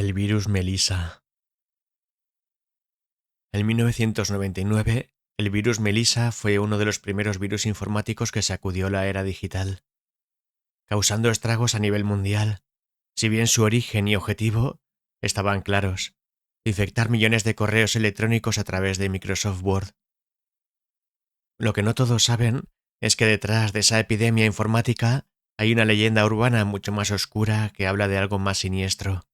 El virus Melissa. En 1999, el virus Melissa fue uno de los primeros virus informáticos que sacudió la era digital, causando estragos a nivel mundial. Si bien su origen y objetivo estaban claros: infectar millones de correos electrónicos a través de Microsoft Word. Lo que no todos saben es que detrás de esa epidemia informática hay una leyenda urbana mucho más oscura que habla de algo más siniestro.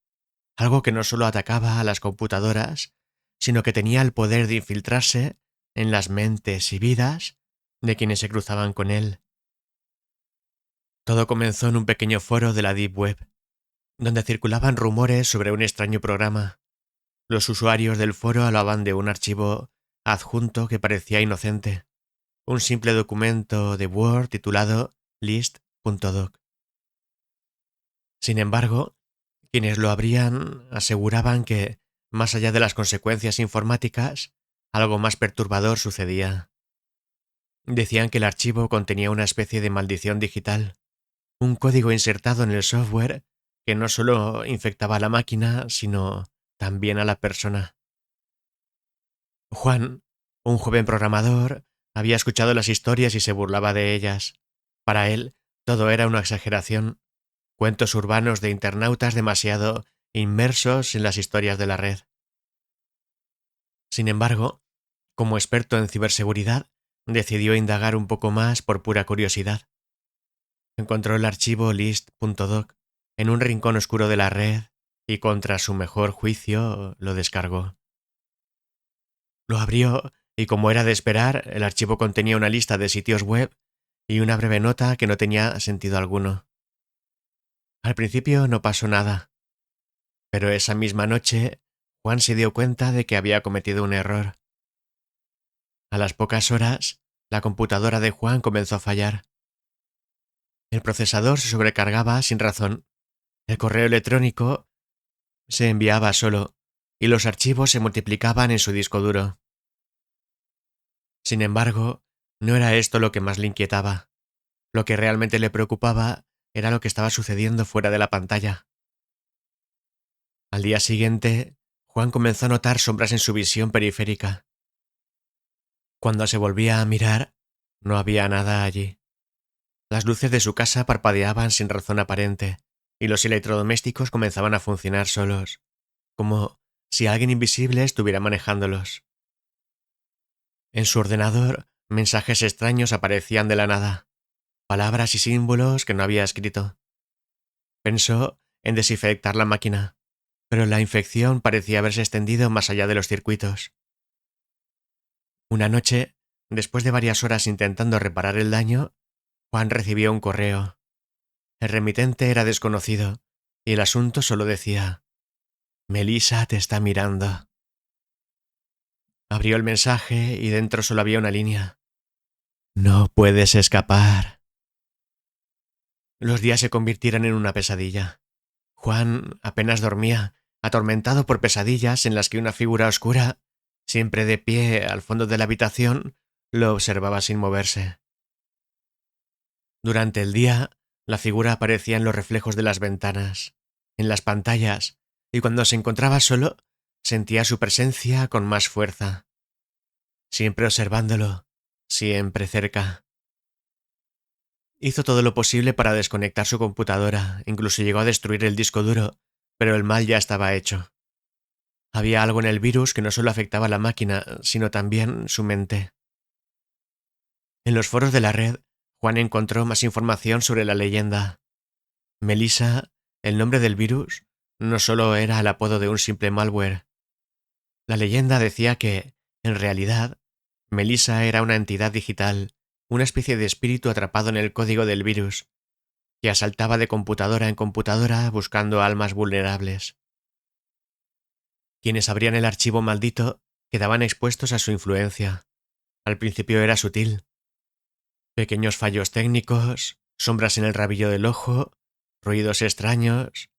Algo que no solo atacaba a las computadoras, sino que tenía el poder de infiltrarse en las mentes y vidas de quienes se cruzaban con él. Todo comenzó en un pequeño foro de la Deep Web, donde circulaban rumores sobre un extraño programa. Los usuarios del foro hablaban de un archivo adjunto que parecía inocente, un simple documento de Word titulado list.doc. Sin embargo, quienes lo abrían aseguraban que, más allá de las consecuencias informáticas, algo más perturbador sucedía. Decían que el archivo contenía una especie de maldición digital, un código insertado en el software que no solo infectaba a la máquina, sino también a la persona. Juan, un joven programador, había escuchado las historias y se burlaba de ellas. Para él, todo era una exageración, cuentos urbanos de internautas demasiado inmersos en las historias de la red. Sin embargo, como experto en ciberseguridad, decidió indagar un poco más por pura curiosidad. Encontró el archivo list.doc en un rincón oscuro de la red y, contra su mejor juicio, lo descargó. Lo abrió y, como era de esperar, el archivo contenía una lista de sitios web y una breve nota que no tenía sentido alguno. Al principio no pasó nada, pero esa misma noche Juan se dio cuenta de que había cometido un error. A las pocas horas, la computadora de Juan comenzó a fallar. El procesador se sobrecargaba sin razón, el correo electrónico se enviaba solo y los archivos se multiplicaban en su disco duro. Sin embargo, no era esto lo que más le inquietaba. Lo que realmente le preocupaba era lo que estaba sucediendo fuera de la pantalla. Al día siguiente, Juan comenzó a notar sombras en su visión periférica. Cuando se volvía a mirar, no había nada allí. Las luces de su casa parpadeaban sin razón aparente, y los electrodomésticos comenzaban a funcionar solos, como si alguien invisible estuviera manejándolos. En su ordenador, mensajes extraños aparecían de la nada, palabras y símbolos que no había escrito. Pensó en desinfectar la máquina, pero la infección parecía haberse extendido más allá de los circuitos. Una noche, después de varias horas intentando reparar el daño, Juan recibió un correo. El remitente era desconocido, y el asunto solo decía: «Melissa te está mirando». Abrió el mensaje y dentro solo había una línea: «No puedes escapar». Los días se convirtieron en una pesadilla. Juan apenas dormía, atormentado por pesadillas en las que una figura oscura, siempre de pie al fondo de la habitación, lo observaba sin moverse. Durante el día, la figura aparecía en los reflejos de las ventanas, en las pantallas, y cuando se encontraba solo, sentía su presencia con más fuerza. Siempre observándolo, siempre cerca. Hizo todo lo posible para desconectar su computadora, incluso llegó a destruir el disco duro, pero el mal ya estaba hecho. Había algo en el virus que no solo afectaba a la máquina, sino también su mente. En los foros de la red, Juan encontró más información sobre la leyenda. Melissa, el nombre del virus, no solo era el apodo de un simple malware. La leyenda decía que, en realidad, Melissa era una entidad digital, una especie de espíritu atrapado en el código del virus, que asaltaba de computadora en computadora buscando almas vulnerables. Quienes abrían el archivo maldito quedaban expuestos a su influencia. Al principio era sutil. Pequeños fallos técnicos, sombras en el rabillo del ojo, ruidos extraños.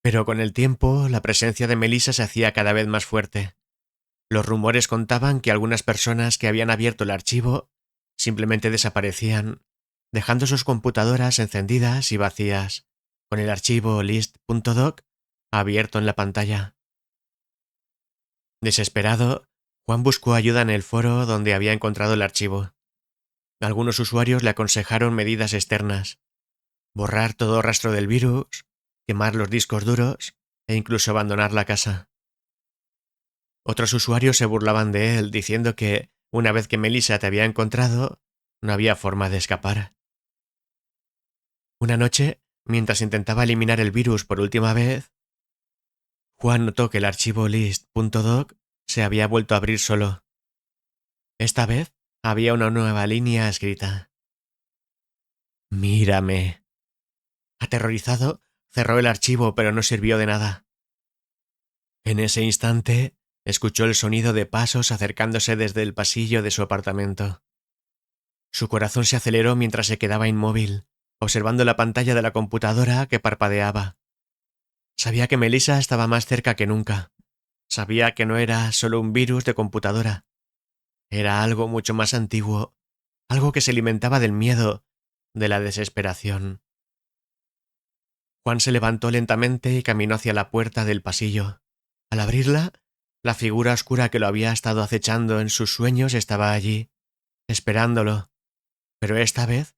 Pero con el tiempo, la presencia de Melissa se hacía cada vez más fuerte. Los rumores contaban que algunas personas que habían abierto el archivo simplemente desaparecían, dejando sus computadoras encendidas y vacías, con el archivo list.doc abierto en la pantalla. Desesperado, Juan buscó ayuda en el foro donde había encontrado el archivo. Algunos usuarios le aconsejaron medidas externas: borrar todo rastro del virus, quemar los discos duros e incluso abandonar la casa. Otros usuarios se burlaban de él, diciendo que, una vez que Melissa te había encontrado, no había forma de escapar. Una noche, mientras intentaba eliminar el virus por última vez, Juan notó que el archivo list.doc se había vuelto a abrir solo. Esta vez había una nueva línea escrita: «Mírame». Aterrorizado, cerró el archivo, pero no sirvió de nada. En ese instante, escuchó el sonido de pasos acercándose desde el pasillo de su apartamento. Su corazón se aceleró mientras se quedaba inmóvil, observando la pantalla de la computadora que parpadeaba. Sabía que Melissa estaba más cerca que nunca. Sabía que no era solo un virus de computadora. Era algo mucho más antiguo, algo que se alimentaba del miedo, de la desesperación. Juan se levantó lentamente y caminó hacia la puerta del pasillo. Al abrirla, la figura oscura que lo había estado acechando en sus sueños estaba allí, esperándolo. Pero esta vez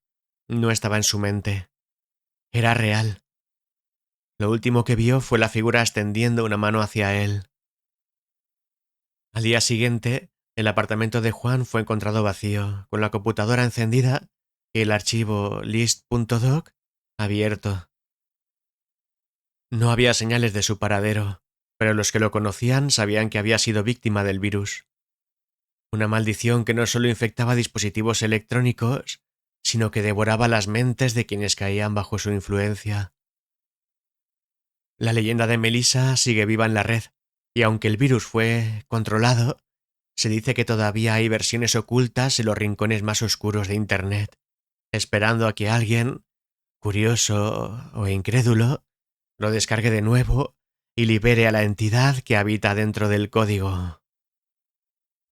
no estaba en su mente. Era real. Lo último que vio fue la figura extendiendo una mano hacia él. Al día siguiente, el apartamento de Juan fue encontrado vacío, con la computadora encendida y el archivo list.doc abierto. No había señales de su paradero, pero los que lo conocían sabían que había sido víctima del virus. Una maldición que no solo infectaba dispositivos electrónicos, sino que devoraba las mentes de quienes caían bajo su influencia. La leyenda de Melissa sigue viva en la red, y aunque el virus fue controlado, se dice que todavía hay versiones ocultas en los rincones más oscuros de Internet, esperando a que alguien, curioso o incrédulo, lo descargue de nuevo y libere a la entidad que habita dentro del código.